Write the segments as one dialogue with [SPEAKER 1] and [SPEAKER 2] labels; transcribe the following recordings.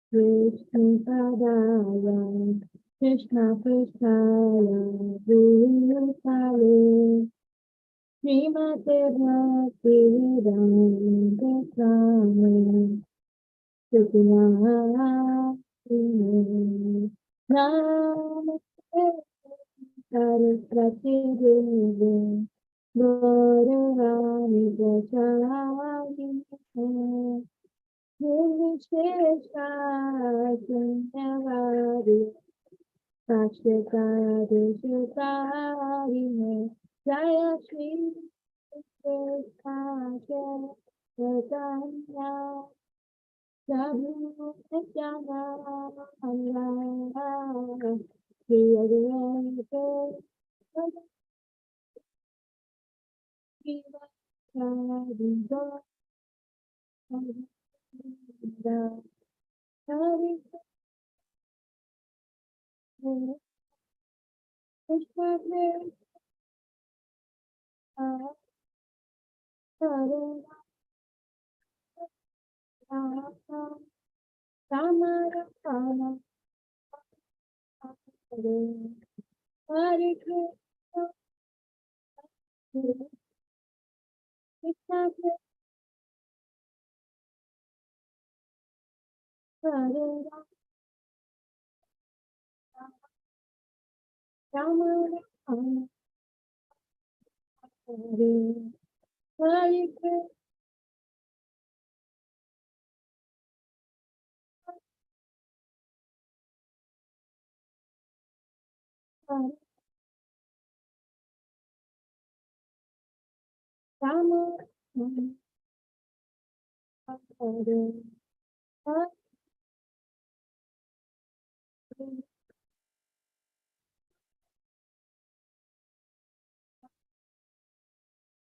[SPEAKER 1] Vishnu Padaya, Krishna Krishnaya, Bhutale, Srimate Bhakti Vedanta Swami, Sukhmaya, Namaste Saraswati Devi, Gauravani Prasadi, Nirvishesha Sanyavadi, Sakshakari Sutari Hai, Jaya Shri Krishna Chaitanya, Prabhu Nityananda, Shri Advaita Gadadara, Hari Krishna Krishna Hare Rama Rama Rama Hare Hare Krishna Krishna Hare Rama Rama Hare Hare Krishna Rama Rama Hare Hare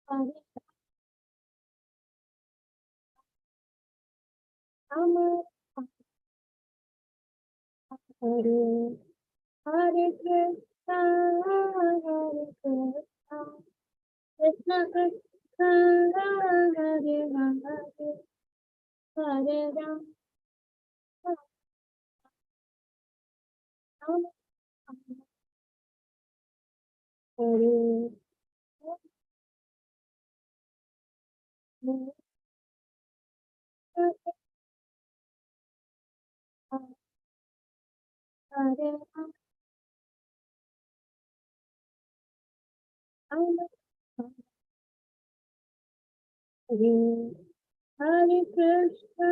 [SPEAKER 1] Hare Rama Hare Hare Krishna Hare Krishna Krishna Krishna Hare Hare Hare Rama Rama Hare Hare Hare Krishna Hare Rama Hare Hare Krishna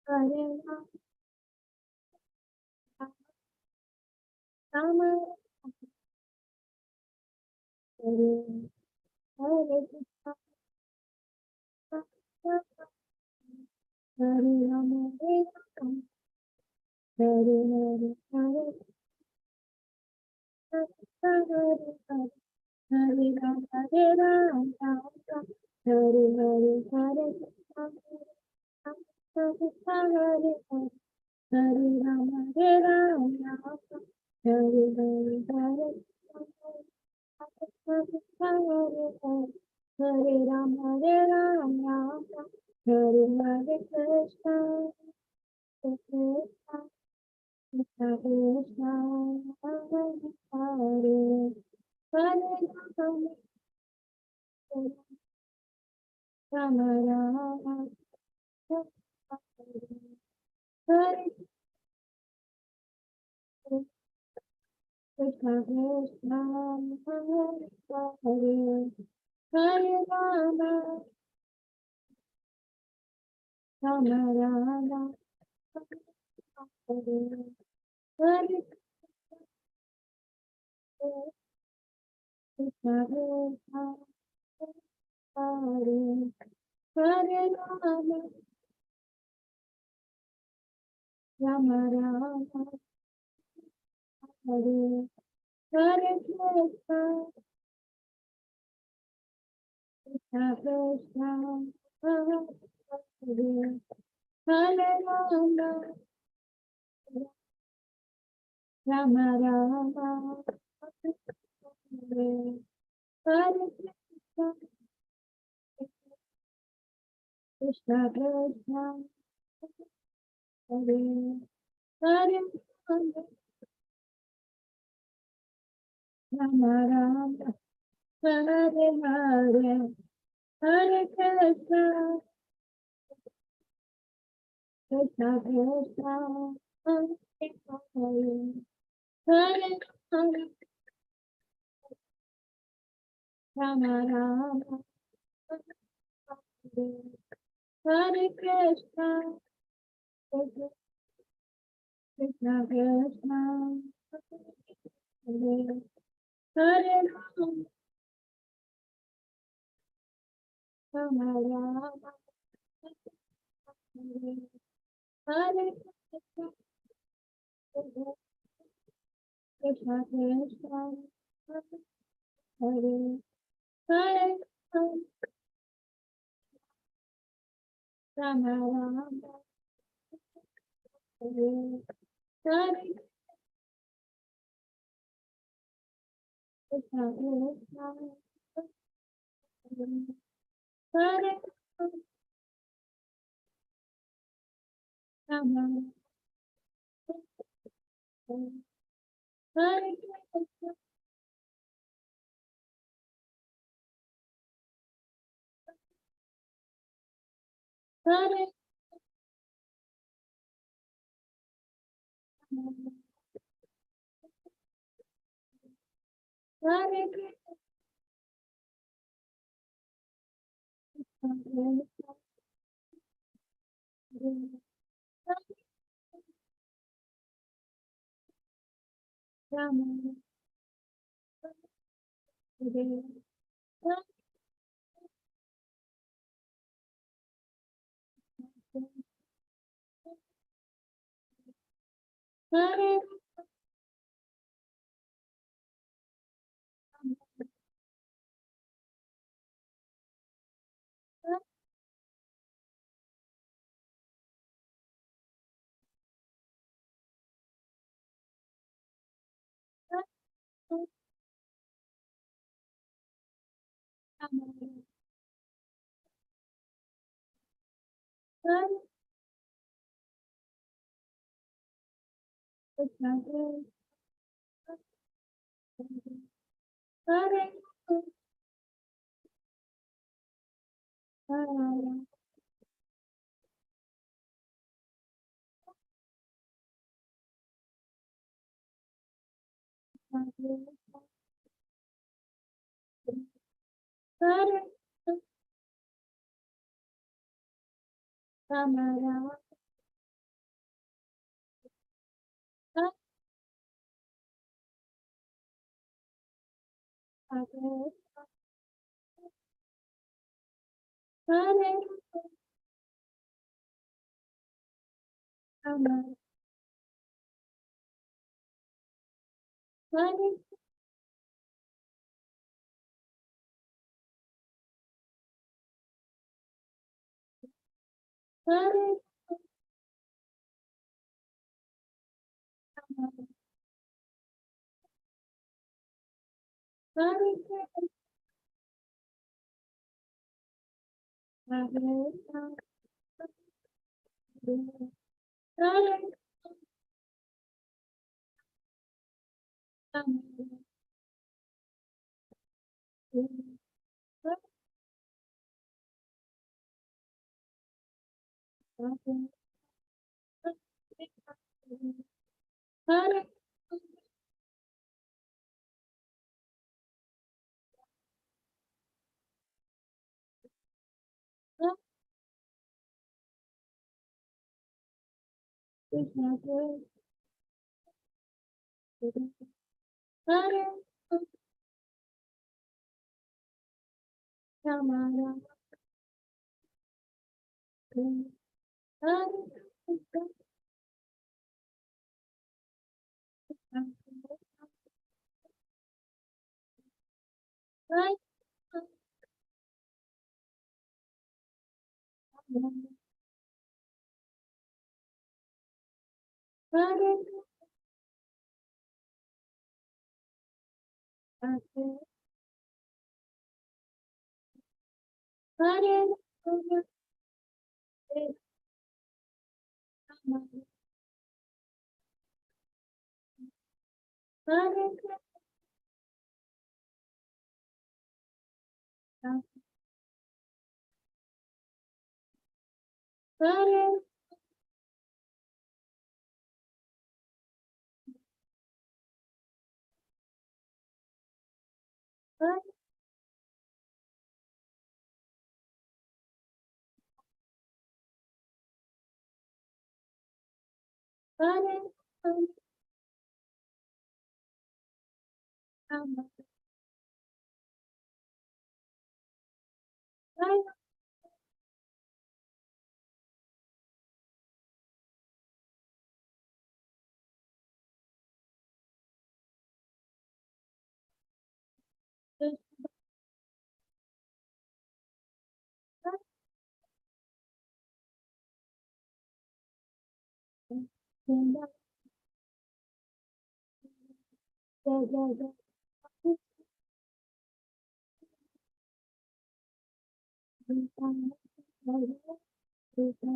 [SPEAKER 1] Hare Rama Hare Rama Hare Hare Hare Krishna Hare Hare Hare Rama Hare Rama Hare Hare Hare Krishna Krishna Hare Hare Hare Rama Hare Rama Hare Hare Hare Krishna Hare Hare Hare Rama Hare Rama Hare Hare Krishna Krishna Krishna Krishna Hare Hare Hare Rama Rama Hare Krishna Krishna Hare Hare Rama Rama Rama Hare Hare Krishna Krishna Hare Hare Rama Rama Rama Hare Hare Krishna Krishna Krishna Hare Hare Rama Rama Rama Hare Hare Krishna Krishna Hare Hare Rama Rama Hare Hare Hare Krishna Krishna Krishna Hare Hare Hare Hare Rama Rama Hare Hare Krishna Krishna Krishna Hare Hare Rama Rama Hare Hare Krishna Krishna Hare Hare Rama Rama Hare Hare Krishna Krishna Hare Rama Hare Krishna Hare Hare Krishna Rama Hare Hare Hare Rama, Hare Krishna, Hare Hare Hare Rama, Hare Krishna, Jai Jai Jai Krishna, Hare Krishna.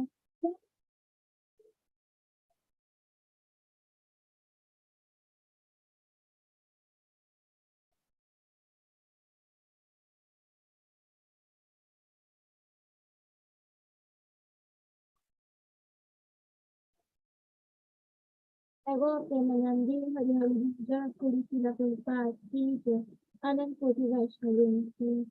[SPEAKER 1] Agote Manandi, Hari Hari Jai Kuri Sila Prabhupada Ki Jai, Anand Koti Vaishnavin Ki.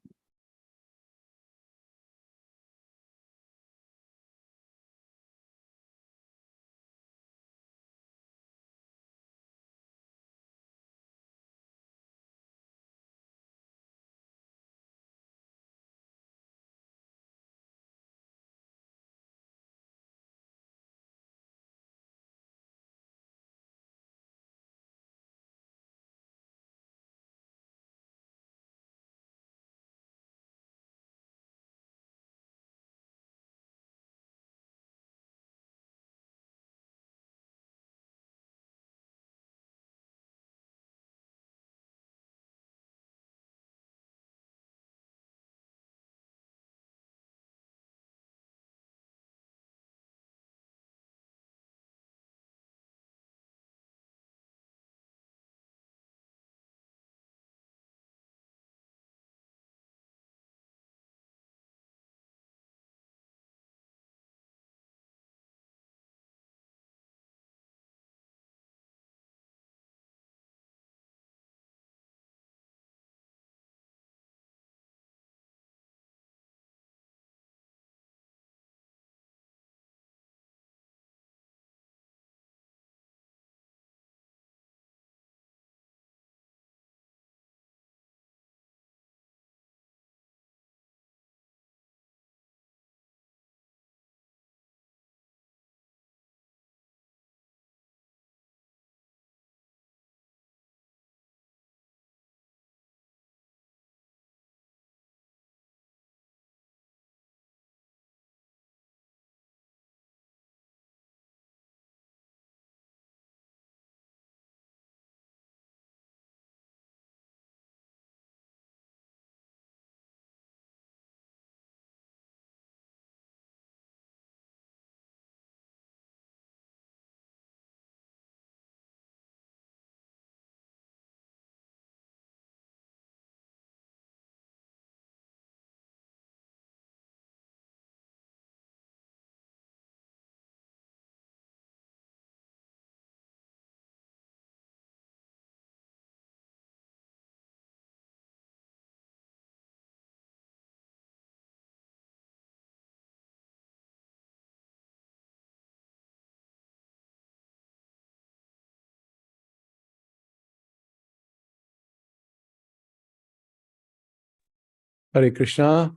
[SPEAKER 2] Hare Krishna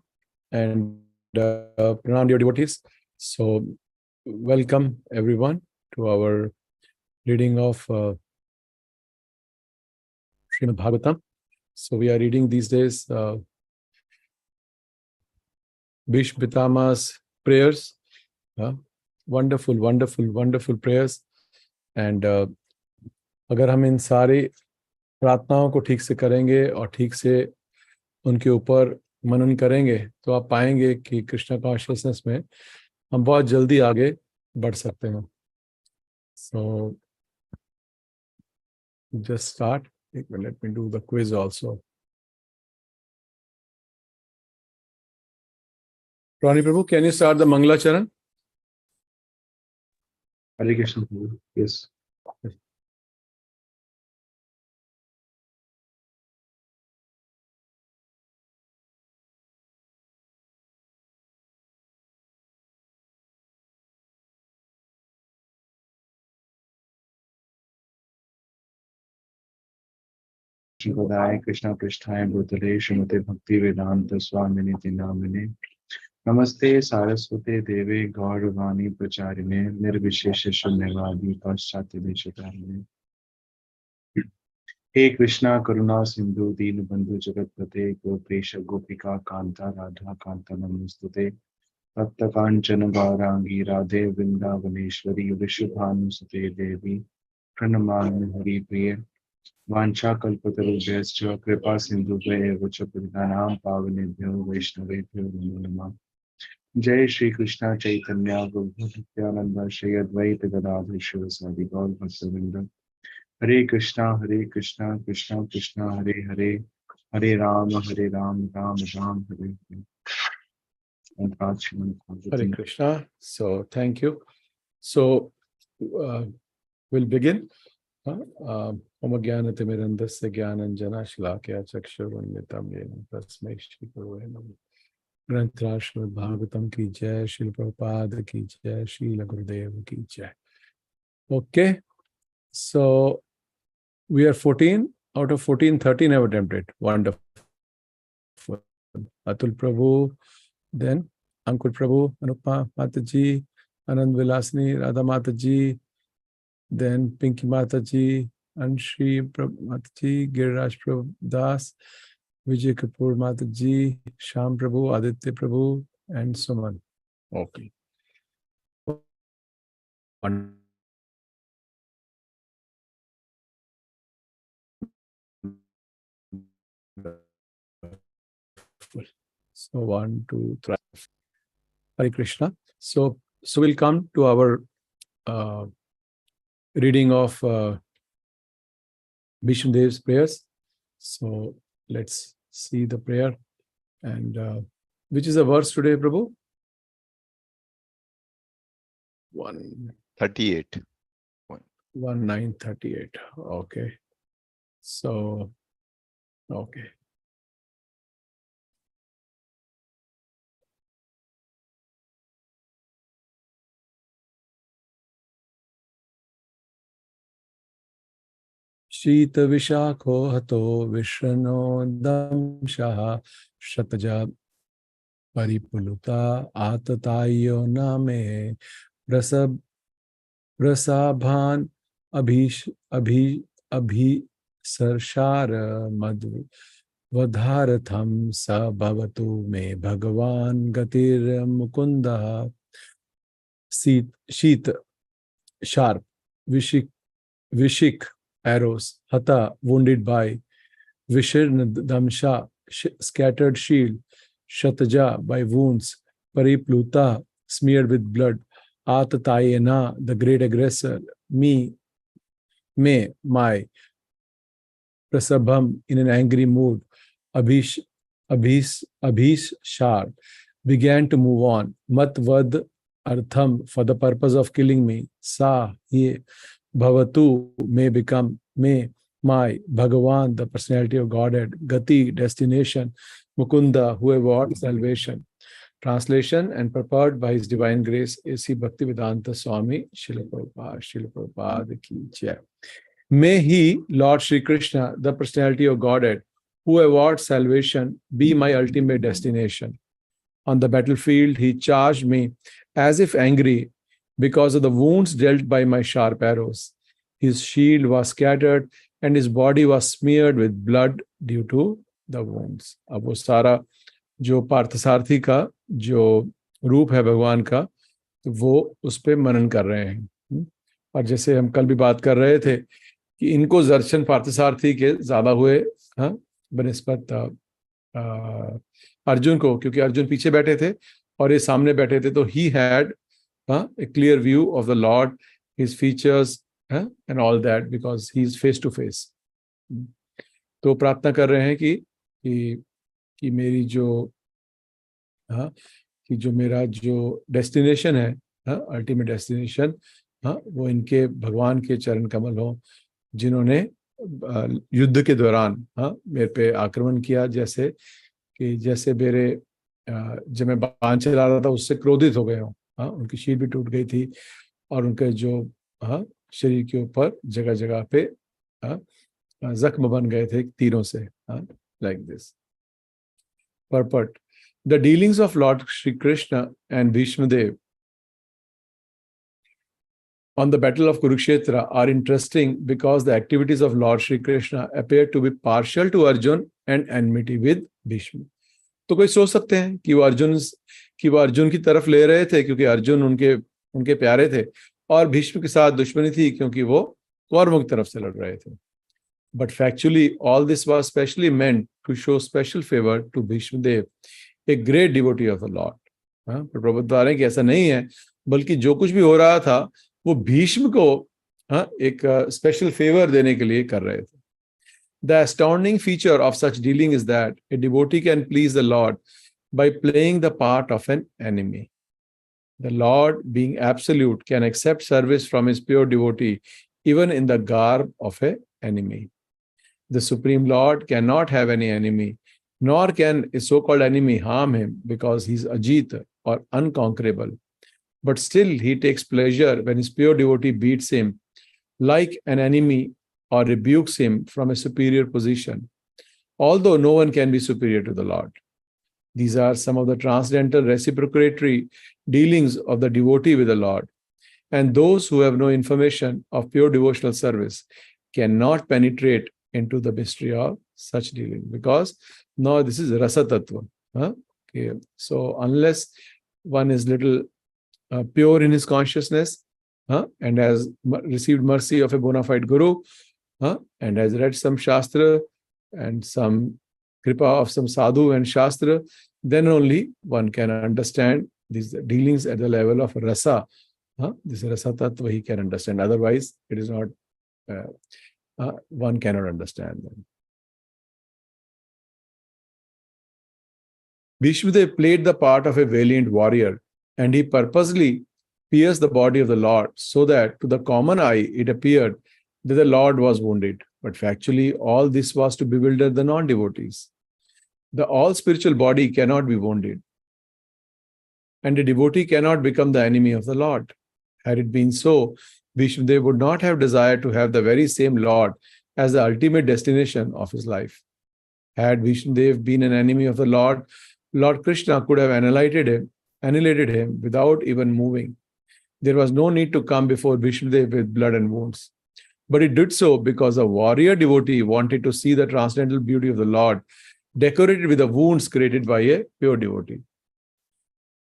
[SPEAKER 2] and Pranam dear devotees. So, welcome everyone to our reading of Srimad Bhagavatam. So, we are reading these days Bhishma Pitama's prayers. Wonderful, wonderful, wonderful prayers. And अगर हम इन सारे प्रार्थनाओं को ठीक से करेंगे और ठीक से उनके ऊपर मनन करेंगे तो आप पाएंगे कि कृष्णा कॉन्शियसनेस में हम बहुत जल्दी आगे बढ़ सकते हैं. So just start. एक minute, let me do the quiz also. Ronnie Prabhu, can you start the Mangalacharan?
[SPEAKER 3] Hare Krishna Prabhu. Yes. Shivadaya Krishna Prishtaya Bhutale Srimate Bhakti Vedanta Swamini Namine Namaste Saraswate Deve Gauravani Pracharine Nirvishesha Shunyavadi Paschatya Deshatarine. हे कृष्णा करुणा सिंधु दीन बंधु जगतपते गोपेश गोपिका कांता राधा कांता नमोस्तुते तप्त कांचन गौरांगी राधे वृंदावनेश्वरी विश्वभानुसुते देवी प्रणमामि हरिप्रिये वाञ्छाकल्पतरुभ्यश्च कृपा सिन्धुभ्येव च पतितानां पावनेभ्यो वैष्णवेभ्यो नमो नमः. जय श्री कृष्ण चैतन्य प्रभु नित्यानंद श्री अद्वैत गदाधर शिवसादि गौर भक्तवृंद. हरे Krishna Krishna Krishna Hare Hare Hare Ram Ram Ram Hare Hare.
[SPEAKER 2] Hare Krishna. So thank you. So we'll begin. Om Jnanatirmirandasya Jnananjana Shlakaya Chakshurunmitam Yena Tasmai Shri Gurave Namah. Granth Srimad Bhagavatam ki jai, Srila Prabhupada ki jai, Srila Gurudev ki jai. Okay, so we are 14 out of 14, 13 have attempted. Wonderful. Atul Prabhu, then Ankur Prabhu, Anupa Mataji, Anand Vilasni, Radha Mataji, then Pinky Mataji, Anshri Mataji, Giriraj Prabhu Das, Vijay Kapoor Mataji, Sham Prabhu, Aditya Prabhu, and Suman. Okay. So 1, 2, 3. Hare Krishna. So we'll come to our reading of Bhishma Dev's prayers. So let's see the prayer. And which is the verse today, Prabhu?
[SPEAKER 4] 138.
[SPEAKER 2] 1938. Okay. So, okay. Shita Vishakho Hato Vishrano Damshaha Shataja Paripuluta Atatayo Name Prasabhan Abhisarshara Madhu Vadharatham Sa Bhavatu Me Bhagavan Gatir Mukunda. Sheet, sharp, Vishik, arrows, Hata, wounded by, Vishirn Damsha, scattered shield, Shataja, by wounds, Paripluta, smeared with blood, Atatayena, the great aggressor, me, my, Prasabham, in an angry mood, Abhish, Shar, began to move on, Matvad, Artham, for the purpose of killing me, Sa, ye, Bhavatu, may become, may, my, Bhagavan, the personality of Godhead, Gati, destination, Mukunda, who awards salvation. Translation and prepared by His Divine Grace, A.C. Bhaktivedanta Swami, Srila Prabhupada ki jai. May He, Lord Shri Krishna, the personality of Godhead, who awards salvation, be my ultimate destination. On the battlefield, He charged me as if angry because of the wounds dealt by my sharp arrows. His shield was scattered and his body was smeared with blood due to the wounds. अब वो सारा जो पार्थसारथी का जो रूप है भगवान का, तो वो उस पे मनन कर रहे हैं. और जैसे हम कल भी बात कर रहे थे कि इनको दर्शन पार्थसारथी के ज्यादा हुए, बनिस्बत अर्जुन को, क्योंकि अर्जुन पीछे बैठे थे और ये सामने बैठे थे, तो he had a clear view of the Lord, his features, and all that, because he is face to face. तो प्रार्थना कर रहे हैं कि मेरी जो कि जो मेरा जो डेस्टिनेशन है, अल्टीमेट डेस्टिनेशन, वो इनके भगवान के चरण कमल हो, जिन्होंने युद्ध के दौरान मेरे पे आक्रमण किया, जैसे मेरे जब मैं बाण चला रहा था उससे क्रोधित हो गए हो, उनकी शील भी टूट गई थी और उनके जो शरीर के ऊपर जगह जगह पे जख्म बन गए थे तीरों से, like this. Purport. The dealings of Lord Shri Krishna and Bhishmadev on the battle of Kurukshetra are interesting because the activities of Lord Shri Krishna appear to be partial to Arjun and enmity with Bhishma. तो कोई सोच सकते हैं कि वो अर्जुन की तरफ ले रहे थे क्योंकि अर्जुन उनके प्यारे थे, और भीष्म के साथ दुश्मनी थी क्योंकि वो कौरवों की तरफ से लड़ रहे थे. But factually, all this was specially meant to show special favor to Bhishma Dev, a great devotee of the Lord. पर प्रभु बता रहे हैं कि ऐसा नहीं है, बल्कि जो कुछ भी हो रहा था वो भीष्म को एक स्पेशल फेवर देने के लिए कर रहे थे. The astounding feature of such dealing is that a devotee can please the Lord by playing the part of an enemy. The Lord, being absolute, can accept service from his pure devotee even in the garb of an enemy. The Supreme Lord cannot have any enemy, nor can a so-called enemy harm him because he is Ajit or unconquerable. But still he takes pleasure when his pure devotee beats him like an enemy or rebukes him from a superior position, although no one can be superior to the Lord. These are some of the transcendental reciprocatory dealings of the devotee with the Lord, and those who have no information of pure devotional service cannot penetrate into the mystery of such dealing, because now this is rasa tattva. Okay. So unless one is little pure in his consciousness, and has received mercy of a bona fide guru, and has read some shastra and some kripa of some sadhu and shastra, then only one can understand these dealings at the level of rasa. This rasa tattva he can understand. Otherwise, it is not. One cannot understand them. Bhishmadev played the part of a valiant warrior, and he purposely pierced the body of the Lord so that to the common eye it appeared that the Lord was wounded. But factually, all this was to bewilder the non-devotees. The all-spiritual body cannot be wounded, and a devotee cannot become the enemy of the Lord. Had it been so, Bhishmadev would not have desired to have the very same Lord as the ultimate destination of his life. Had Bhishmadev been an enemy of the Lord, Lord Krishna could have annihilated him without even moving. There was no need to come before Bhishmadev with blood and wounds. But he did so because a warrior devotee wanted to see the transcendental beauty of the Lord decorated with the wounds created by a pure devotee.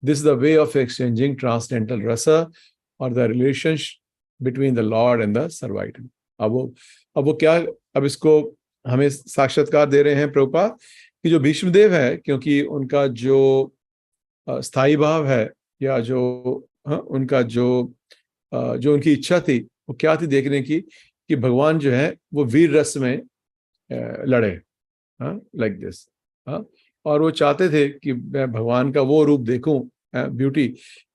[SPEAKER 2] This is the way of exchanging transcendental rasa, or the relationship between the Lord and the servitor. अब इसको हमें साक्षात्कार दे रहे हैं प्रभुपाद कि जो भीष्मदेव है, क्योंकि उनका जो स्थायी भाव है, या जो उनका जो उनकी इच्छा थी, वो क्या थी देखने की कि भगवान जो है वो वीर रस में लड़े, लाइक दिस. और वो चाहते थे कि मैं भगवान का वो रूप देखूं, ब्यूटी,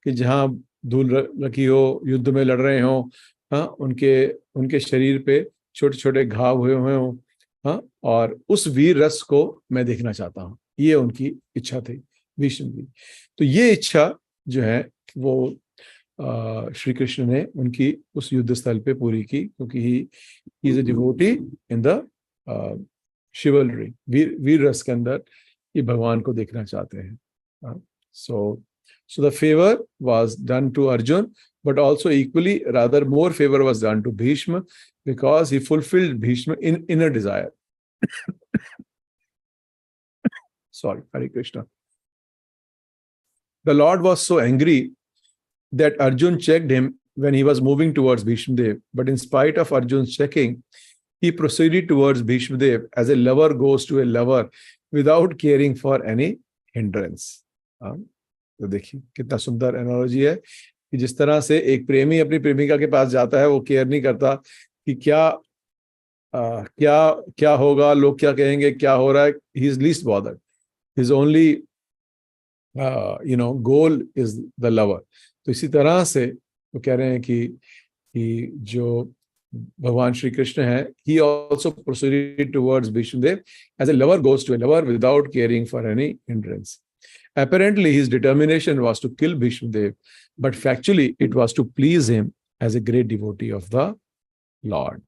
[SPEAKER 2] कि जहाँ धूल रखी हो, युद्ध में लड़ रहे हो, उनके शरीर पे छोटे छोटे घाव हुए हों, और उस वीर रस को मैं देखना चाहता हूँ. ये उनकी इच्छा थी भीष्म की. तो ये इच्छा जो है वो श्री कृष्ण ने उनकी उस युद्ध स्थल पे पूरी की, क्योंकि he is a devotee in the chivalry. वीर रस के अंदर ये भगवान को देखना चाहते हैं. So the favor was done to Arjun, but also equally, rather more favor was done to Bhishma, because he fulfilled Bhishma in inner desire. Sorry, Hare Krishna. The Lord was so angry that Arjun checked him when he was moving towards Bhishmadev, but in spite of Arjun's checking, he proceeded towards Bhishmadev as a lover goes to a lover without caring for any hindrance. तो देखिए कितना सुंदर analogy है कि जिस तरह से एक प्रेमी अपनी प्रेमिका के पास जाता है, वो केयर नहीं करता कि क्या क्या होगा, लोग क्या कहेंगे, क्या हो रहा है. He is least bothered. His only goal is the lover. तो इसी तरह से वो कह रहे हैं कि जो भगवान श्री कृष्ण है, he also proceeded towards Vishnudev as a lover goes to a lover without caring for any hindrance. Apparently, his determination was to kill Vishnudev, but factually, it was to please him as a great devotee of the Lord.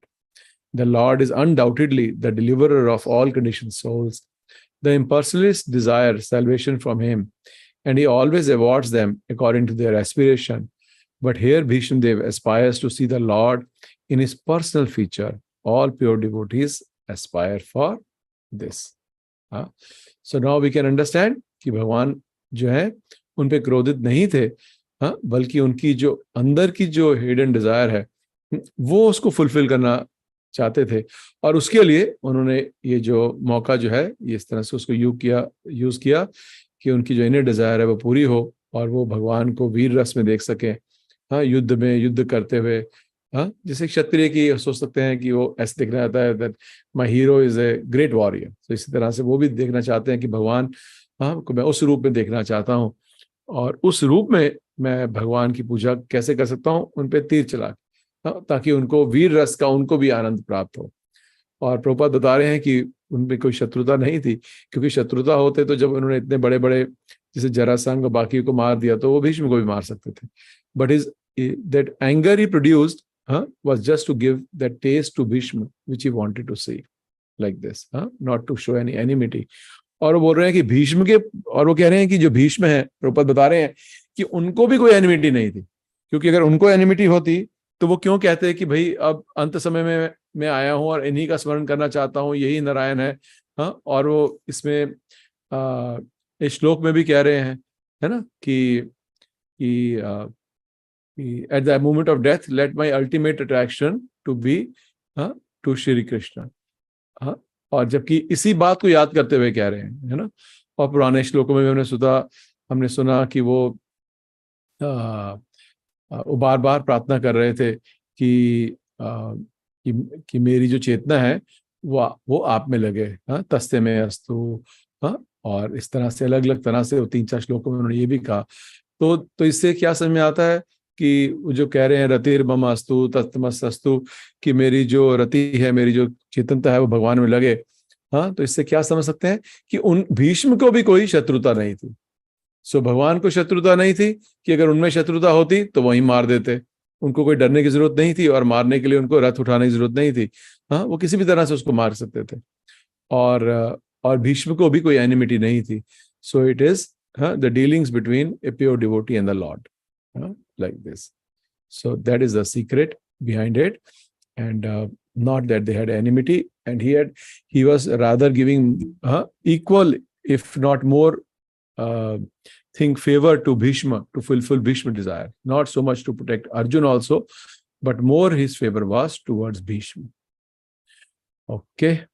[SPEAKER 2] The Lord is undoubtedly the deliverer of all conditioned souls. The impersonalists desire salvation from him, and he always awards them according to their aspiration. But here Bhishmadev aspires to see the Lord in his personal feature. All pure devotees aspire for this. So now we can understand कि भगवान जो है उन पे क्रोधित नहीं थे, बल्कि उनकी जो अंदर की जो हिडन डिजायर है वो उसको फुलफिल करना चाहते थे, और उसके लिए उन्होंने ये जो मौका जो है ये इस तरह से उसको यूज किया कि उनकी जो इनर डिजायर है वो पूरी हो और वो भगवान को वीर रस में देख सके, युद्ध में युद्ध करते हुए. जैसे क्षत्रिय की सोच सकते हैं कि वो ऐसे देखना चाहता है that my hero is a great warrior, तो इसी तरह से वो भी देखना चाहते हैं कि भगवान को मैं उस रूप में देखना चाहता हूँ, और उस रूप में मैं भगवान की पूजा कैसे कर सकता हूँ, उन पे तीर चला ताकि उनको वीर रस का उनको भी आनंद प्राप्त हो. और प्रभुपाद बता रहे हैं कि उनमें कोई शत्रुता नहीं थी, क्योंकि शत्रुता होते तो जब उन्होंने इतने बड़े बड़े जैसे जरासंध बाकी को मार दिया तो वो भीष्म को भी मार सकते थे. But is that anger he produced was just to give that taste to Bhishma which he wanted to see like this, not to show any enmity. और वो बोल रहे हैं कि भीष्म के, और वो कह रहे हैं कि जो भीष्म है, प्रभुपाद बता रहे हैं कि उनको भी कोई एनिमिटी नहीं थी, क्योंकि अगर उनको एनिमिटी होती तो वो क्यों कहते हैं कि भाई अब अंत समय में मैं आया हूं और इन्हीं का स्मरण करना चाहता हूं, यही नारायण है. और वो इसमें इस श्लोक में भी कह रहे हैं, है ना, कि at the moment of death let my ultimate attraction to be to Shri Krishna. और जबकि इसी बात को याद करते हुए कह रहे हैं, है ना. और पुराने श्लोकों में भी हमने सुना कि वो बार बार प्रार्थना कर रहे थे कि मेरी जो चेतना है वो आप में लगे, तस्ते में अस्तु. और इस तरह से अलग अलग तरह से 3-4 श्लोकों में उन्होंने ये भी कहा. तो इससे क्या समझ में आता है कि जो कह रहे हैं रतिर मम अस्तु तत्तमस्तु, कि मेरी जो रति है, मेरी जो चेतनता है वो भगवान में लगे. तो इससे क्या समझ सकते हैं कि उन भीष्म को भी कोई शत्रुता नहीं थी. सो भगवान को शत्रुता नहीं थी कि अगर उनमें शत्रुता होती तो वहीं मार देते. उनको कोई डरने की जरूरत नहीं थी और मारने के लिए उनको रथ उठाने की जरूरत नहीं थी. वो किसी भी तरह से उसको मार सकते थे. और भीष्म को भी कोई एनिमिटी नहीं थी. So it is the dealings between a pure devotee and the Lord, like this. So that is the secret behind it, and not that they had enmity. And he was rather giving equal, if not more, favor to Bhishma to fulfill Bhishma's desire. Not so much to protect Arjun also, but more his favor was towards Bhishma. Okay,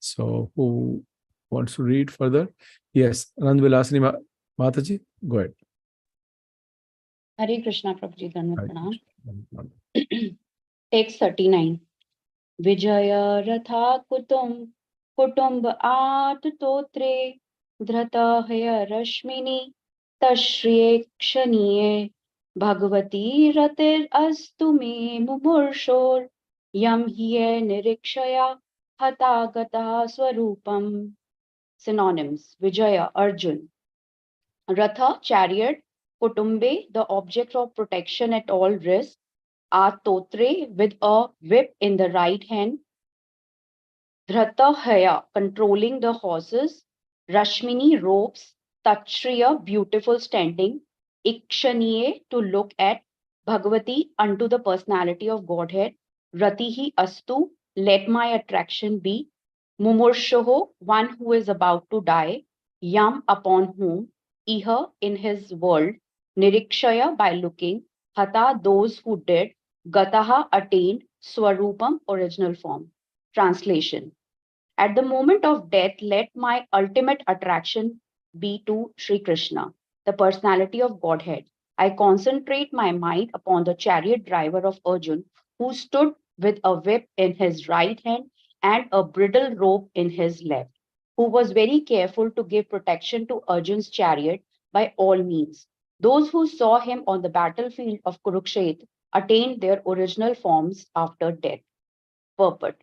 [SPEAKER 2] so who wants to read further? Yes, Anand Vilasini Mataji, go ahead.
[SPEAKER 4] Hare Krishna, Prabhuji, Dhanavad Pranam. Text 39. Vijaya Ratha Kutumb At Totre Dhrata Haya Rashmini Tashriye Kshaniye Bhagavati Ratir Astu Me Mumurshor Yam Hiye Nirikshaya Hatagata Swarupam. Synonyms. Vijaya, Arjun. Ratha, chariot. Kutumbe, the object of protection at all risks. Atotre, with a whip in the right hand. Dhratahaya, controlling the horses. Rashmini, ropes. Tachriya, beautiful standing. Ikshaniye, to look at. Bhagavati, unto the personality of Godhead. Ratihi astu, let my attraction be. Mumurshoho, one who is about to die. Yam, upon whom. Iha, in his world. Nirikshaya, by looking. Hata, those who did. Gataha, attained. Swarupam, original form. Translation. At the moment of death, let my ultimate attraction be to Sri Krishna, the personality of Godhead. I concentrate my mind upon the chariot driver of Arjun, who stood with a whip in his right hand and a bridle rope in his left, who was very careful to give protection to Arjun's chariot by all means. Those who saw him on the battlefield of Kurukshetra attained their original forms after death. Purport.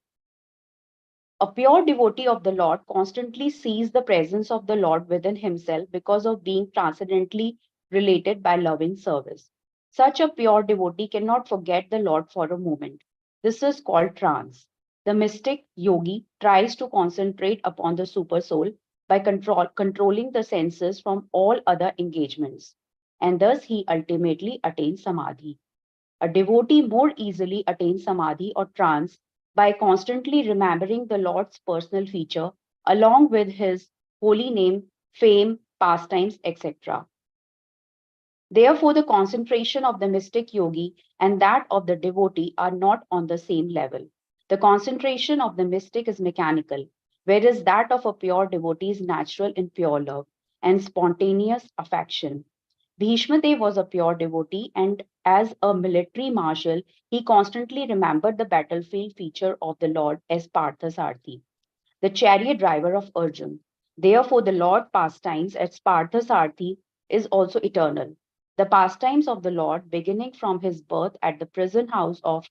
[SPEAKER 4] A pure devotee of the Lord constantly sees the presence of the Lord within himself because of being transcendently related by loving service. Such a pure devotee cannot forget the Lord for a moment. This is called trance. The mystic yogi tries to concentrate upon the supersoul by controlling the senses from all other engagements, and thus he ultimately attains samadhi. A devotee more easily attains samadhi or trance by constantly remembering the Lord's personal feature along with his holy name, fame, pastimes, etc. Therefore, the concentration of the mystic yogi and that of the devotee are not on the same level. The concentration of the mystic is mechanical, whereas that of a pure devotee is natural in pure love and spontaneous affection. Bhishma Dev was a pure devotee, and as a military marshal, he constantly remembered the battlefield feature of the Lord as Parthasarthi, the chariot driver of Arjun. Therefore, the Lord pastimes as Parthasarthi is also eternal. The pastimes of the Lord, beginning from his birth at the prison house of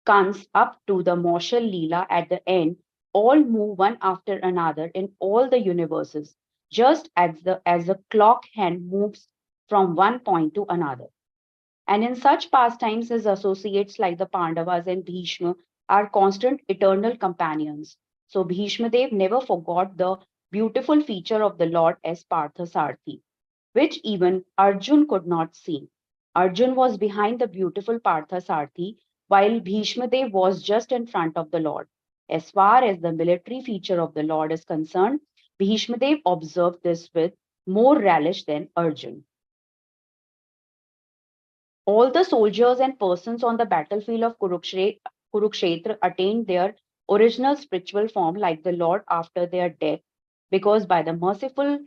[SPEAKER 4] Kans up to the Moshal Leela at the end, all move one after another in all the universes, just as the clock hand moves from one point to another. And in such pastimes, his associates like the Pandavas and Bhishma are constant eternal companions. So Bhishma Dev never forgot the beautiful feature of the Lord as Parthasarthi, which even Arjun could not see. Arjun was behind the beautiful Parthasarthi, while Bhishma Dev was just in front of the Lord. As far as the military feature of the Lord is concerned, Bhishma Dev observed this with more relish than Arjun. All the soldiers and persons on the battlefield of Kurukshetra attained their original spiritual form like the Lord after their death, because by the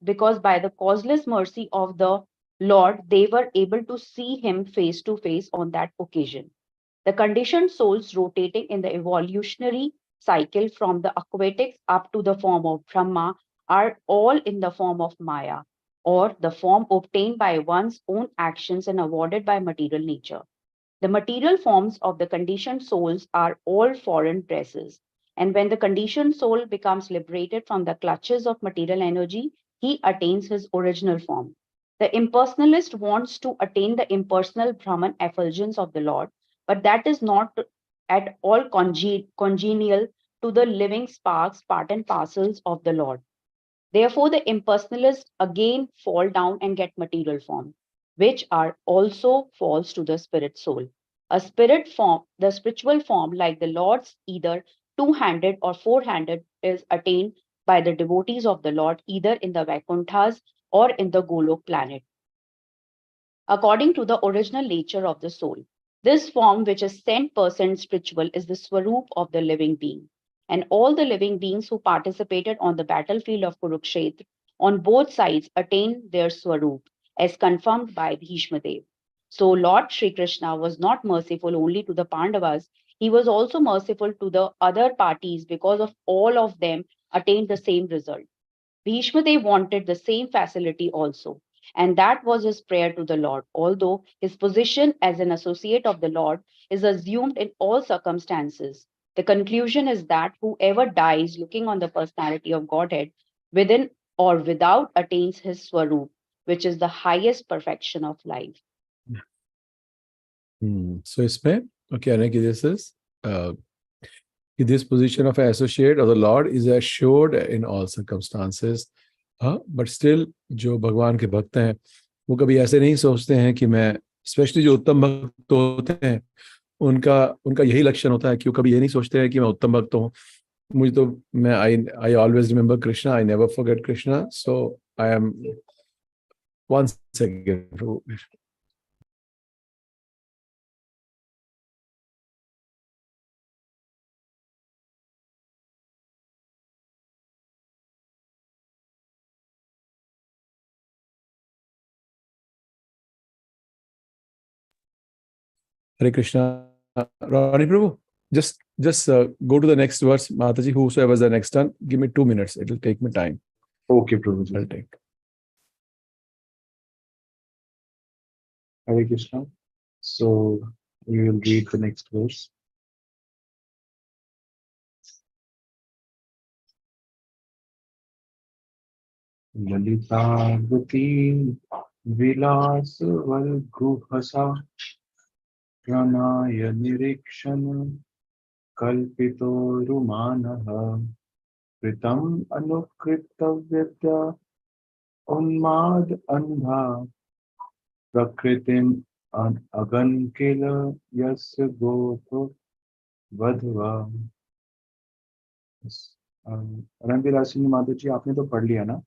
[SPEAKER 4] because by the causeless mercy of the Lord, they were able to see him face to face on that occasion. The conditioned souls rotating in the evolutionary cycle from the aquatics up to the form of Brahma are all in the form of Maya, or the form obtained by one's own actions and awarded by material nature. The material forms of the conditioned souls are all foreign dresses. And when the conditioned soul becomes liberated from the clutches of material energy, he attains his original form. The impersonalist wants to attain the impersonal Brahman effulgence of the Lord, but that is not at all congenial to the living sparks, part and parcels of the Lord. Therefore, the impersonalists again fall down and get material form, which are also false to the spirit soul. A spirit form, the spiritual form, like the Lord's, either two-handed or four-handed, is attained by the devotees of the Lord, either in the Vaikuntras or in the Golok planet, according to the original nature of the soul. This form, which is 10% spiritual, is the Swarup of the living being. And all the living beings who participated on the battlefield of Kurukshetra on both sides attained their Swarup, as confirmed by Bhishma Dev. So Lord Sri Krishna was not merciful only to the Pandavas, he was also merciful to the other parties because of all of them attained the same result. Bhishma Dev wanted the same facility also, and that was his prayer to the Lord. Although his position as an associate of the Lord is assumed in all circumstances, the conclusion is that whoever dies looking on the personality of Godhead within or without attains his Swarup, which is the highest perfection of life.
[SPEAKER 2] So इसमें कहने की this is this position of associate of the Lord is assured in all circumstances. But still जो भगवान के भक्त हैं वो कभी ऐसे नहीं सोचते हैं कि मैं, स्पेशली जो उत्तम भक्त होते हैं उनका उनका यही लक्षण होता है कि वो कभी ये नहीं सोचते हैं कि मैं उत्तम भक्त हूँ. मुझे तो मैं I always remember Krishna, I never forget Krishna, so I am once again Hare Krishna. Ronnie Prabhu, just go to the next verse, Mataji. Whosoever is the next one, give me 2 minutes. It will take me time.
[SPEAKER 3] Okay, Prabhuji.
[SPEAKER 2] I'll take.
[SPEAKER 3] Hare Krishna. So we will read the next verse. Lalitarvati vilas valguhasa pranaya nirikshana kalpito rumanaha kritam anukrittavyatya unmad andha prakritim agankila yasya goto vadva. Ranbir Singh Madhav ji, आपने तो पढ़ लिया ना?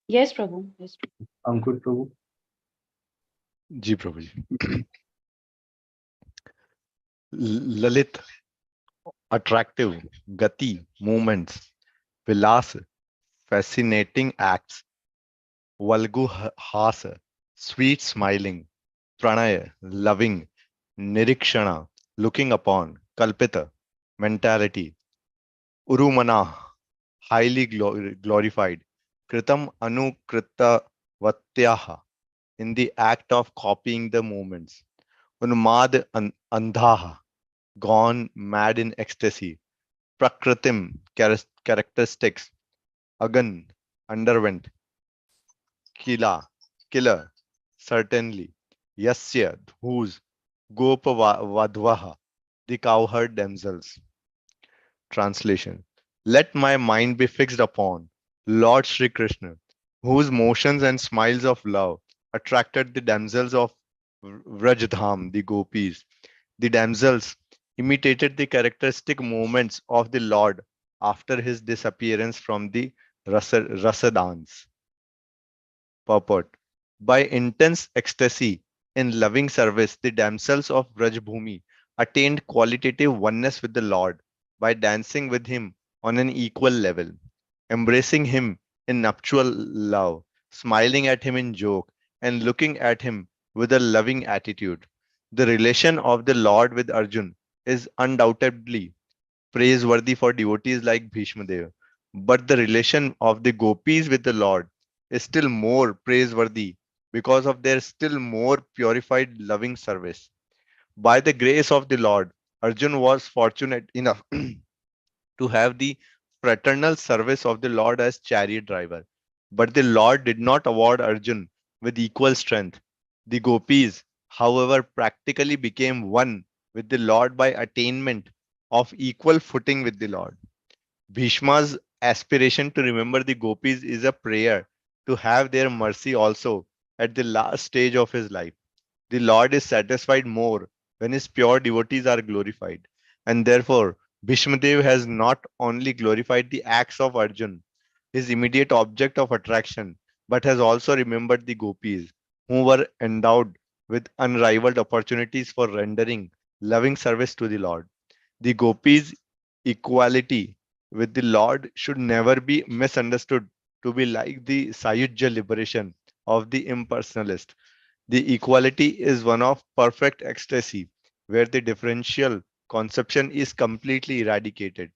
[SPEAKER 4] Yes, Prabhu. Yes, Prabhu.
[SPEAKER 3] Ankur Prabhu.
[SPEAKER 5] Ji Prabhu ji. Lalit, attractive, gati, movements, vilas, fascinating acts, valgu hasa, sweet smiling, pranaya, loving, nirikshana, looking upon, kalpita, mentality, urumana, highly glorified, kritam anukrita vatyaha, in the act of copying the movements, unmad andhaha, gone mad in ecstasy, prakritim, characteristics, agan, underwent, kila, killer, certainly, yasya, whose, gopavadvaha, the cowherd damsels. Translation. Let my mind be fixed upon Lord Sri Krishna, whose motions and smiles of love attracted the damsels of Vrajdham, the gopis. The damsels imitated the characteristic movements of the Lord after his disappearance from the rasa dance. Purport. By intense ecstasy in loving service, the damsels of Brajbhumi attained qualitative oneness with the Lord by dancing with him on an equal level, embracing him in nuptial love, smiling at him in joke, and looking at him with a loving attitude. The relation of the Lord with Arjun is undoubtedly praiseworthy for devotees like Bhishma Deva, but the relation of the gopis with the Lord is still more praiseworthy because of their still more purified loving service. By the grace of the Lord, Arjun was fortunate enough to have the fraternal service of the Lord as chariot driver. But the Lord did not award Arjun with equal strength. The gopis, however, practically became one with the Lord by attainment of equal footing with the Lord. Bhishma's aspiration to remember the gopis is a prayer to have their mercy also at the last stage of his life. The Lord is satisfied more when his pure devotees are glorified. And therefore, Bhishmadev has not only glorified the acts of Arjun, his immediate object of attraction, but has also remembered the gopis, who were endowed with unrivaled opportunities for rendering loving service to the Lord. The gopis' equality with the Lord should never be misunderstood to be like the Sayujya liberation of the impersonalist. The equality is one of perfect ecstasy, where the differential conception is completely eradicated,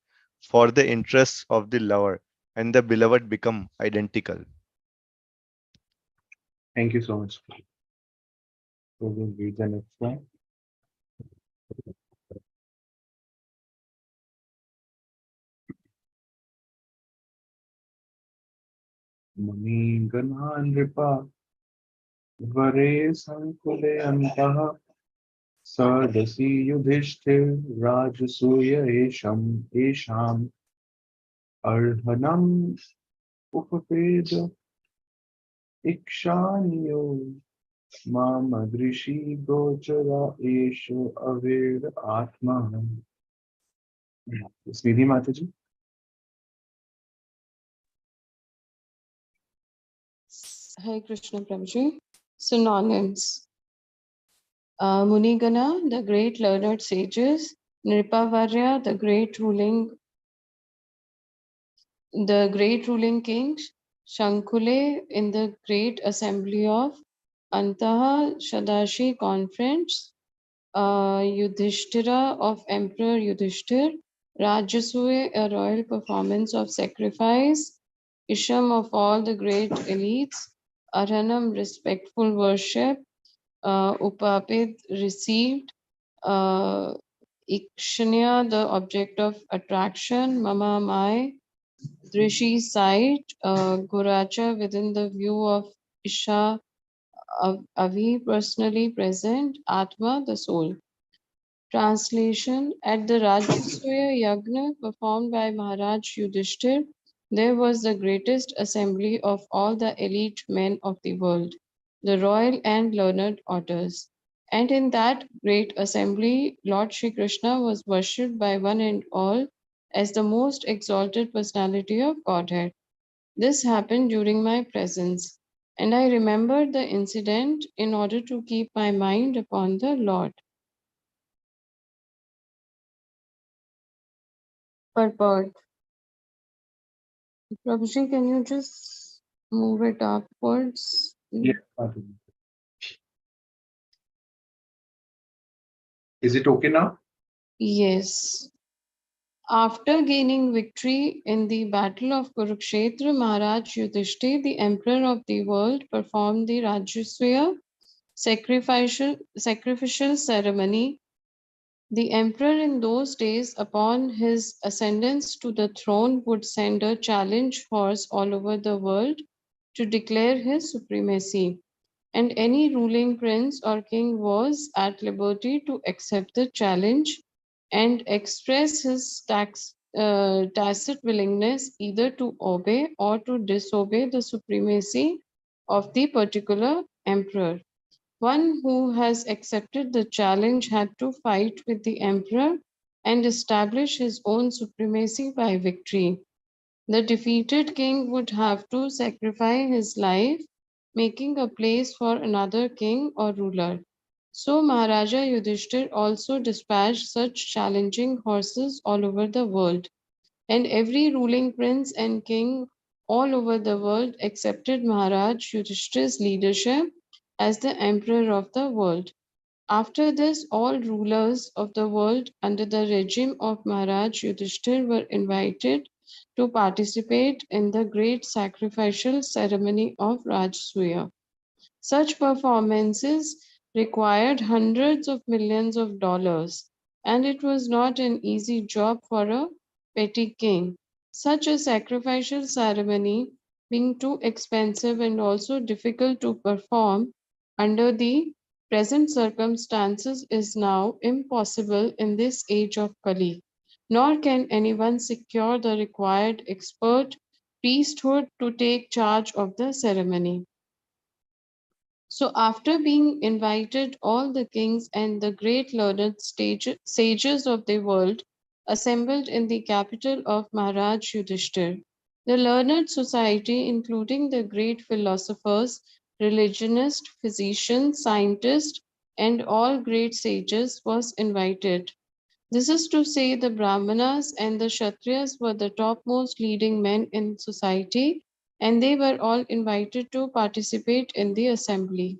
[SPEAKER 5] for the interests of the lover and the beloved become identical.
[SPEAKER 3] Thank you so much. So we'll read the next one. Muni Ganandripa Vare Sankule Antaha Sadasi Yudhishthir Rajasuya Esham Arhanam Upapeda Ikshaniyo Mamadrishi Gochara Esho Aved Atma. Sridhi Mataji.
[SPEAKER 6] Hare Krishna Prabhuji. Synonyms. Munigana, the great learned sages. Nripavarya, the great ruling kings. Shankule, in the great assembly of Antaha Shadashi conference, Yudhishthira of Emperor Yudhishthir, Rajasuya, a royal performance of sacrifice, Isham of all the great elites, Arhanam, respectful worship, Upapit, received, uh, Ikshanya, the object of attraction, Mama, my, Drishi, sight, Guracha, within the view of Isha, Avi, personally present, Atma, the soul. Translation: at the Rajasuya Yagna performed by Maharaj Yudhishthir, there was the greatest assembly of all the elite men of the world, the royal and learned orders. And in that great assembly, Lord Shri Krishna was worshipped by one and all as the most exalted personality of Godhead. This happened during my presence, and I remembered the incident in order to keep my mind upon the Lord. Purport. Prabhuji, can you just move it upwards?
[SPEAKER 3] Yeah. Is it okay now?
[SPEAKER 6] Yes. After gaining victory in the Battle of Kurukshetra, Maharaj Yudhishthir, the Emperor of the world, performed the Rajasuya sacrificial ceremony. The emperor in those days, upon his ascendance to the throne, would send a challenge horse all over the world to declare his supremacy, and any ruling prince or king was at liberty to accept the challenge and express his tacit willingness either to obey or to disobey the supremacy of the particular emperor. One who has accepted the challenge had to fight with the emperor and establish his own supremacy by victory. The defeated king would have to sacrifice his life, making a place for another king or ruler. So Maharaja Yudhishthir also dispatched such challenging horses all over the world, and every ruling prince and king all over the world accepted Maharaj Yudhishthir's leadership as the emperor of the world. After this, all rulers of the world under the regime of Maharaj Yudhishthir were invited to participate in the great sacrificial ceremony of Rajasuya. Such performances required hundreds of millions of dollars, and it was not an easy job for a petty king. Such a sacrificial ceremony, being too expensive and also difficult to perform under the present circumstances, is now impossible in this age of Kali. Nor can anyone secure the required expert priesthood to take charge of the ceremony. So, after being invited, all the kings and the great learned sages of the world assembled in the capital of Maharaj Yudhishthir. The learned society, including the great philosophers, religionists, physicians, scientists, and all great sages, was invited. This is to say, the Brahmanas and the Kshatriyas were the topmost leading men in society, and they were all invited to participate in the assembly.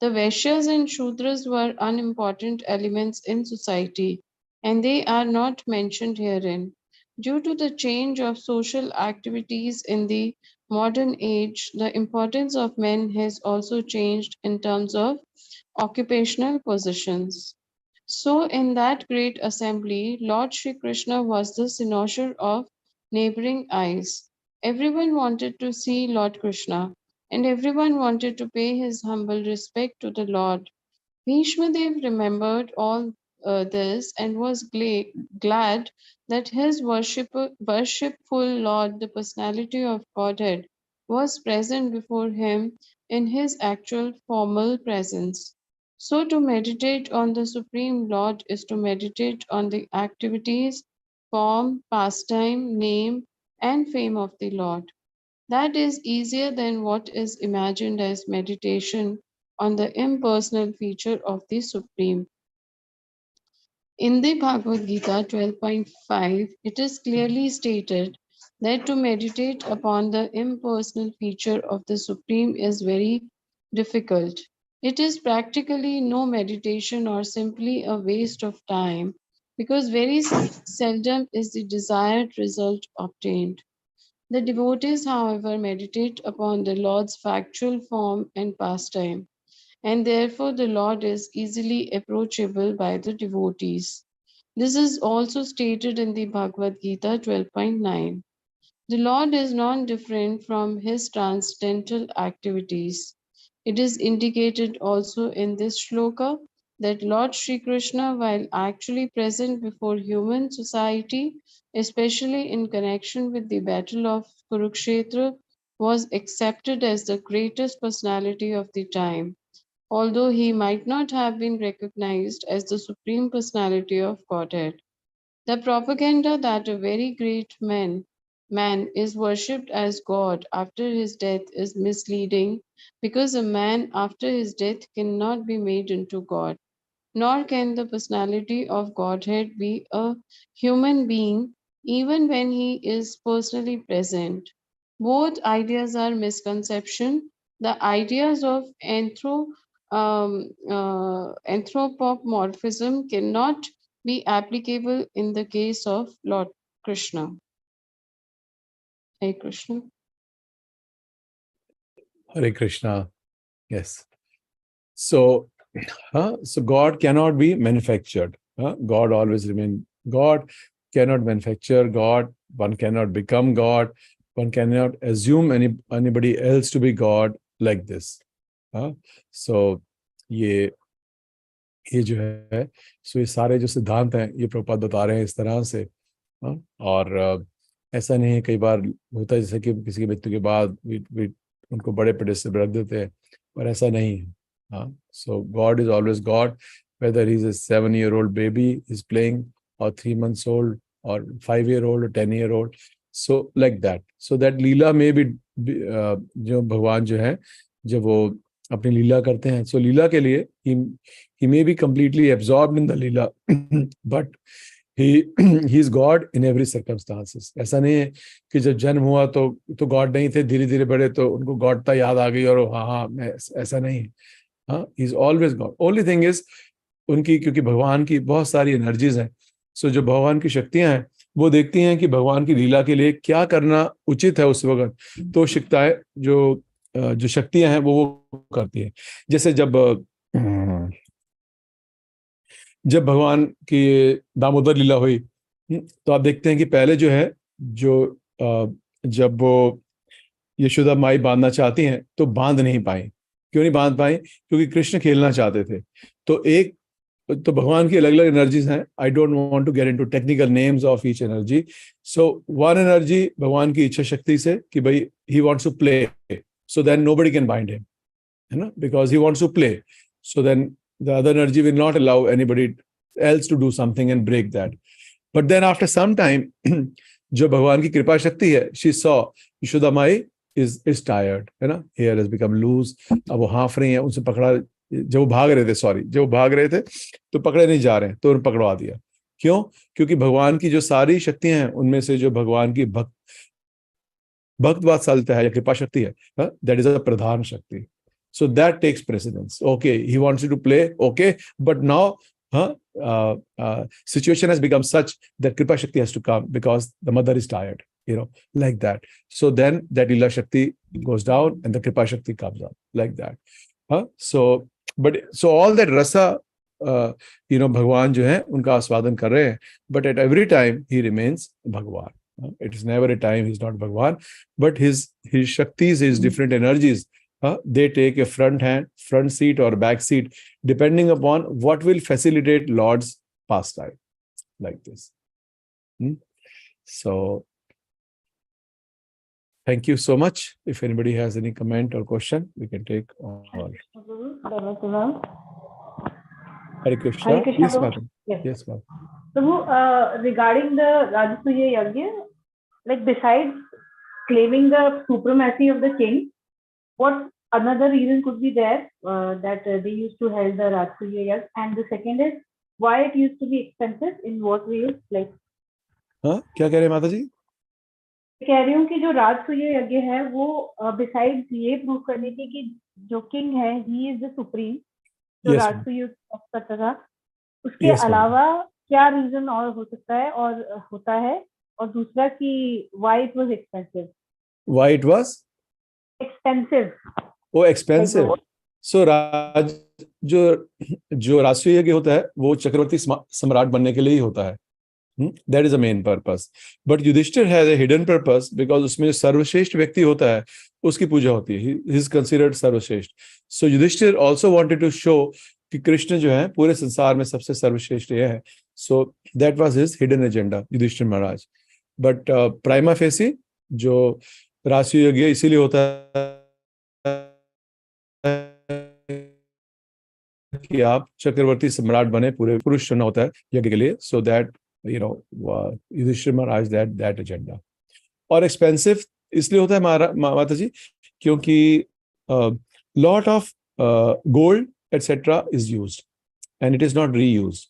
[SPEAKER 6] The Vaishyas and Shudras were unimportant elements in society, and they are not mentioned herein. Due to the change of social activities in the modern age, the importance of men has also changed in terms of occupational positions. So, in that great assembly, Lord Shri Krishna was the cynosure of neighboring eyes. Everyone wanted to see Lord Krishna, and everyone wanted to pay his humble respect to the Lord. Bhishmadev remembered all this and was glad that his worshipful Lord, the personality of Godhead, was present before him in his actual formal presence. So, to meditate on the Supreme Lord is to meditate on the activities, form, pastime, name, and fame of the Lord. That is easier than what is imagined as meditation on the impersonal feature of the Supreme. In the Bhagavad Gita 12.5, it is clearly stated that to meditate upon the impersonal feature of the Supreme is very difficult. It is practically no meditation or simply a waste of time because very seldom is the desired result obtained. The devotees, however, meditate upon the Lord's factual form and pastime, and therefore the Lord is easily approachable by the devotees. This is also stated in the Bhagavad Gita 12.9. The Lord is non different from his transcendental activities. It is indicated also in this shloka that Lord Sri Krishna, while actually present before human society, especially in connection with the battle of Kurukshetra, was accepted as the greatest personality of the time, although he might not have been recognized as the supreme personality of Godhead. The propaganda that a very great man is worshipped as God after his death is misleading because a man after his death cannot be made into God, nor can the personality of Godhead be a human being even when he is personally present. Both ideas are misconception. The ideas of anthropomorphism cannot be applicable in the case of Lord Krishna. Hare Krishna.
[SPEAKER 2] Hare Krishna. Yes. So, so God cannot be manufactured. God always remain God, cannot manufacture God. One cannot become God. One cannot assume anybody else to be God like this. So, ये जो है, सो ये सारे जो सिद्धांत हैं ये प्रभुपाद बता रहे हैं इस तरह से. और ऐसा नहीं है, कई बार होता है जैसे कि किसी की मृत्यु के बाद उनको बड़े पेडिस्टल पर रख देते हैं, पर ऐसा नहीं है. So God is always God, whether he's a 7-year-old baby is playing or 3 months old or 5-year-old or 10-year-old, so like that. So that लीला में भी जो भगवान जो है जब वो अपनी लीला करते हैं, so लीला के लिए he may be completely absorbed in the Leela but he is God in every circumstances. ऐसा नहीं है कि जब जन्म हुआ तो गॉड नहीं थे, धीरे धीरे बड़े तो उनको गॉडता याद आ गई और हाँ ऐसा नहीं है. He is always God. Only thing is उनकी, क्योंकि भगवान की बहुत सारी एनर्जीज हैं, सो जो भगवान की शक्तियां हैं वो देखती हैं कि भगवान की लीला के लिए क्या करना उचित है उस वक्त, तो शक्तियां जो शक्तियां हैं वो करती है. जैसे जब भगवान की दामोदर लीला हुई, तो आप देखते हैं कि पहले जो है जब वो यशोदा माई बांधना चाहती हैं तो बांध नहीं पाई. क्यों नहीं बांध पाई? क्योंकि कृष्ण खेलना चाहते थे. तो भगवान की अलग अलग एनर्जीज हैं. I don't want to get into technical names of each energy. So one energy भगवान की इच्छा शक्ति से कि भाई he wants to play, so then nobody can bind him, है ना, because he wants to play. So then the other energy will not allow anybody else to do something and break that. But then after some time, जो भगवान की कृपा शक्ति है, she saw Yashoda my is tired, है ना, hair has become loose. अब वो हाँफ रही हैं, उनसे पकड़ा, जब वो भाग रहे थे तो पकड़े नहीं जा रहे हैं, तो उन्हें पकड़वा दिया. क्यों? क्योंकि भगवान की जो सारी शक्तियां हैं उनमें से जो भगवान की भक्त वात्सल्यता है या कृपा शक्ति है, that is a प्रधान शक्ति. So that takes precedence. Okay, he wants you to play. Okay, but now, situation has become such that Kripa Shakti has to come because the mother is tired. Like that. So then that Lila Shakti goes down and the Kripa Shakti comes up like that. So all that rasa, Bhagwan jo hai, unka aswadan kar rahe hain, but at every time he remains Bhagwan. It is never a time he's not Bhagwan, but his Shaktis, his different energies, they take a front seat or back seat, depending upon what will facilitate Lord's pastime, like this. So, thank you so much. If anybody has any comment or question, we can take all. Hare Krishna.
[SPEAKER 1] Hare Krishna,
[SPEAKER 2] Yes,
[SPEAKER 1] Prabhu.
[SPEAKER 2] madam.
[SPEAKER 1] Yes.
[SPEAKER 2] Yes, madam.
[SPEAKER 1] Prabhu, regarding the Rajasuya Yajna, like besides claiming the supremacy of the king, what another reason could be there that they used to hold the Rajasuya Yajna? And the second is why it used to be expensive, in what ways? Like,
[SPEAKER 2] क्या कह रहे हैं माता जी?
[SPEAKER 1] कह रही हूँ कि जो राजसूय यज्ञ है वो बिसाइड्स ये प्रूव करने की कि जो किंग है ही इज द सुप्रीम, जो
[SPEAKER 2] Yes, ma'am.
[SPEAKER 1] राजसूय करता था, उसके
[SPEAKER 2] Yes, ma'am.
[SPEAKER 1] अलावा क्या रीजन और हो सकता है और होता है, और दूसरा कि why it was expensive.
[SPEAKER 2] Why it was?
[SPEAKER 1] Expensive
[SPEAKER 2] Oh, expensive. So राज जो जो राष्ट्रीय यज्ञ होता है वो चक्रवर्ती सम्राट बनने के लिए ही होता है. That is the main purpose. But Yudhishthir has a hidden purpose because उसमें जो सर्वश्रेष्ठ व्यक्ति होता है उसकी पूजा होती है. He is considered सर्वश्रेष्ठ. So Yudhishthir also wanted to show कि कृष्ण जो है पूरे संसार में सबसे सर्वश्रेष्ठ ये है. So that was his hidden agenda, Yudhishthir Maharaj. But prima facie जो राष्ट्रीय यज्ञ इसीलिए होता है कि आप चक्रवर्ती सम्राट बने, पूरे पुरुष चुनना होता है यज्ञ के लिए. So that Yudhishthir Maharaj that agenda. और एक्सपेंसिव इसलिए होता है माता जी क्योंकि lot of gold etc is used and it is not reused.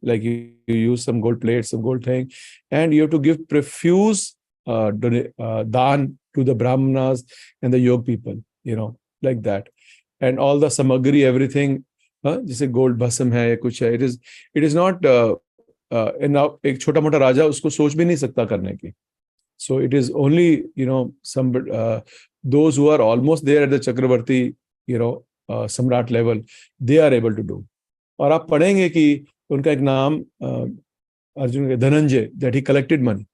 [SPEAKER 2] Like you use some gold plates, some gold thing, and you have to give profuse dan to the brahmanas and the yoga people, like that. And all the samagri, everything, जैसे gold भस्म है या कुछ है, it is not एक छोटा मोटा राजा उसको सोच भी नहीं सकता करने की. So it is only some those who are almost there at the chakravarti samrat level, they are able to do. और आप पढ़ेंगे कि उनका एक नाम अर्जुन के Dhananjay, that he collected money,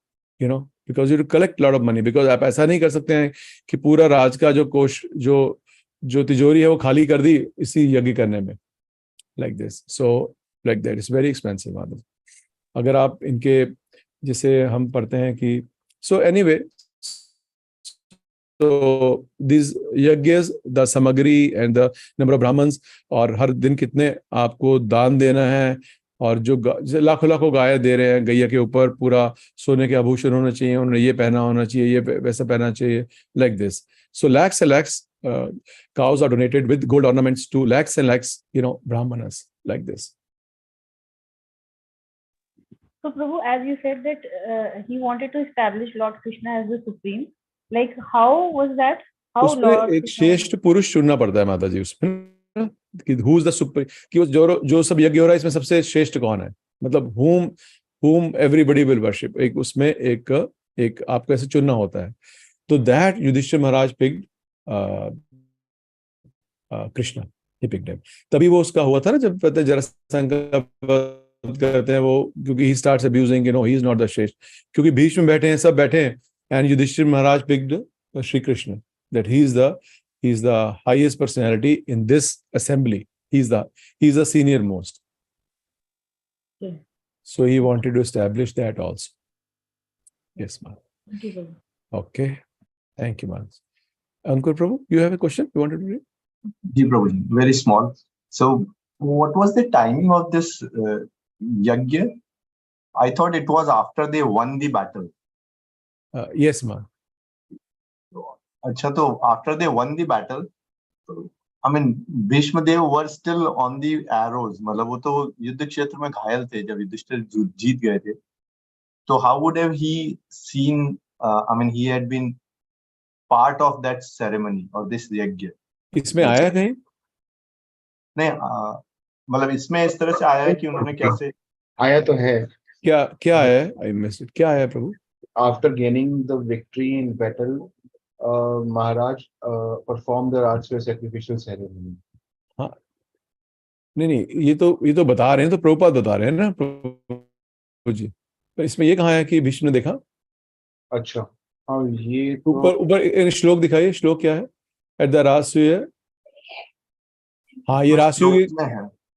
[SPEAKER 2] because you collect lot of money, because आप ऐसा नहीं कर सकते हैं कि पूरा राज का जो कोष जो तिजोरी है वो खाली कर दी इसी यज्ञ करने में, like this. So like that, it's very expensive. अगर आप इनके जैसे हम पढ़ते हैं कि so anyway, so these yajnas, the samagri and the number of brahmans, और हर दिन कितने आपको दान देना है, और जो लाखों लाखों गाय दे रहे हैं, गैया के ऊपर पूरा सोने के आभूषण होना चाहिए, उन्हें ये पहना होना चाहिए, ये वैसा पहना चाहिए, like this. So lakhs and lakhs cows are donated with gold ornaments to lakhs and lakhs brahmanas, like this.
[SPEAKER 1] So Prabhu, as you said that he wanted to establish Lord Krishna as the supreme, like how was that? How
[SPEAKER 2] उसमें
[SPEAKER 1] Lord
[SPEAKER 2] एक श्रेष्ठ पुरुष चुनना पड़ता है माता जी उसमें, कि who is the supreme, कि जो सब यज्ञ हो रहा है इसमें सबसे श्रेष्ठ कौन है, मतलब whom everybody will worship. एक उसमें एक आपको ऐसे चुनना होता है. तो that Yudhishthir Maharaj picked Krishna, he picked him. तभी वो उसका हुआ था ना, जब पता जरासंध का करते हैं वो, क्योंकि he starts abusing, he is not the श्रेष्ठ, क्योंकि बीच में बैठे हैं, सब बैठे हैं, and Yudhishthir Maharaj picked Shri Krishna, that he is the highest personality in this assembly. He is the senior most.
[SPEAKER 1] Yeah.
[SPEAKER 2] So he wanted to establish that also. Yes, ma'am.
[SPEAKER 1] Thank you, Prabhu.
[SPEAKER 2] Okay. Thank you, ma'am. Ankur Prabhu, you have a question you wanted to read?
[SPEAKER 7] Ji Prabhuji, very small. So, what was the timing of this yajna? I thought it was after they won the battle.
[SPEAKER 2] Yes, ma'am.
[SPEAKER 7] Acha, so after they won the battle, I mean, Bhishma Dev were still on the arrows. मतलब वो तो युद्ध क्षेत्र में घायल थे जब युधिष्ठिर जीत गए थे. So how would have he seen? I mean, he had been part of that ceremony or this yajna.
[SPEAKER 2] इसमें आया कहीं?
[SPEAKER 7] नहीं, मतलब इसमें इस तरह से आया है कि उन्होंने कैसे
[SPEAKER 3] आया तो है.
[SPEAKER 2] क्या आया है? I missed it. क्या आया प्रभु?
[SPEAKER 3] After gaining the victory in battle, Maharaj performed the Rajasuya sacrificial ceremony.
[SPEAKER 2] हाँ, नहीं, ये तो बता रहे हैं, तो प्रभुपाद बता रहे हैं ना प्रभु जी. तो इसमें ये कहाँ है कि भीष्म ने देखा?
[SPEAKER 3] अच्छा, हाँ, ये तो
[SPEAKER 2] ऊपर श्लोक दिखाइए, श्लोक क्या है? एट द राजसूय, हाँ ये राजसूय,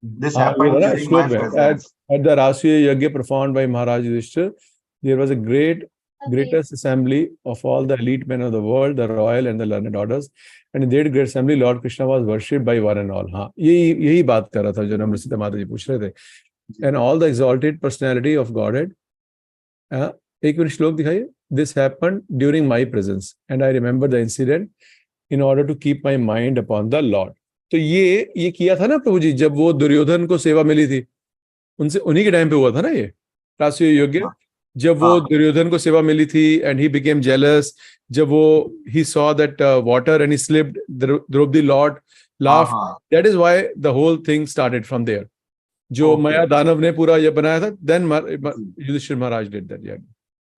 [SPEAKER 7] This happened during my presence.
[SPEAKER 2] At the राजसूय यज्ञ performed by Maharaj Yudhishthir, there was a greatest assembly of all the elite men of the world, the royal and the learned orders, and in that great assembly Lord Krishna was worshipped by one and all. हाँ, यही बात कर रहा था जो नम्रता माता जी पूछ रहे थे. And all the exalted personality of Godhead. एक मिनट श्लोक दिखाइए. This happened during my presence, and I remember the incident in order to keep my mind upon the Lord. तो ये किया था ना प्रभु जी, जब वो दुर्योधन को सेवा मिली थी, उन्हीं के टाइम पे हुआ था ना ये राजसूय यज्ञ. जब वो दुर्योधन को सेवा मिली थी एंड ही बिकेम जेलस, जब वो he saw that water and he slipped, Draupadi lord laughed, that is why the whole thing started from there. जो माया दानव ने पूरा ये बनाया था, then Yudhishthir Maharaj did that. या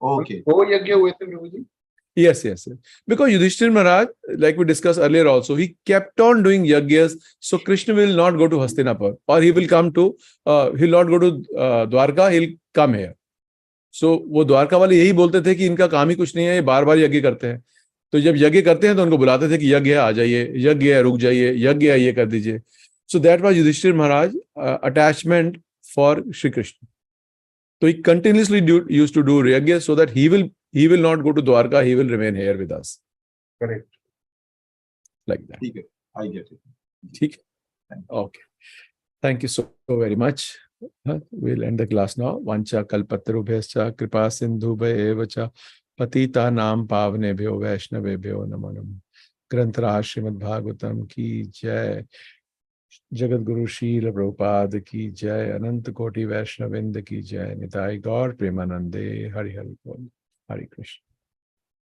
[SPEAKER 7] ओके,
[SPEAKER 3] वो यज्ञ हुए थे प्रभु जी.
[SPEAKER 2] Yes, yes, yes. Because Yudhishthir Maharaj, like we discussed earlier also, he kept on doing yagyas. So Krishna will not go to Hastinapur, or he will come to, he'll not go to Dwarka, he'll come here. So वो द्वारका वाले यही बोलते थे कि इनका काम ही कुछ नहीं है, ये बार बार यज्ञ करते हैं. तो जब यज्ञ करते हैं तो उनको बुलाते थे कि यज्ञ है आ जाइए, यज्ञ है रुक जाइए, यज्ञ है ये कर दीजिए. So that was Yudhishthir Maharaj attachment for Shri Krishna. So he continuously used to do yajna so that he will not go to Dwarka, he will remain here with us.
[SPEAKER 3] Correct.
[SPEAKER 2] Like that.
[SPEAKER 7] ठीक है, I get it.
[SPEAKER 2] ठीक है. Okay. Thank you so very much. We'll end the class now. Vancha kalpatarubhyascha kripa sindhubhaya cha patitanam pavnebhyo vaishnavebhyo namo namo. ग्रंथराज Shrimad Bhagavatam की जय. जगत गुरु शील प्रभुपाद की जय. अनंत कोटि वैष्णविंद की जय. निताई गौर प्रेमानंदे. हरि हरि बोल. हरि कृष्ण.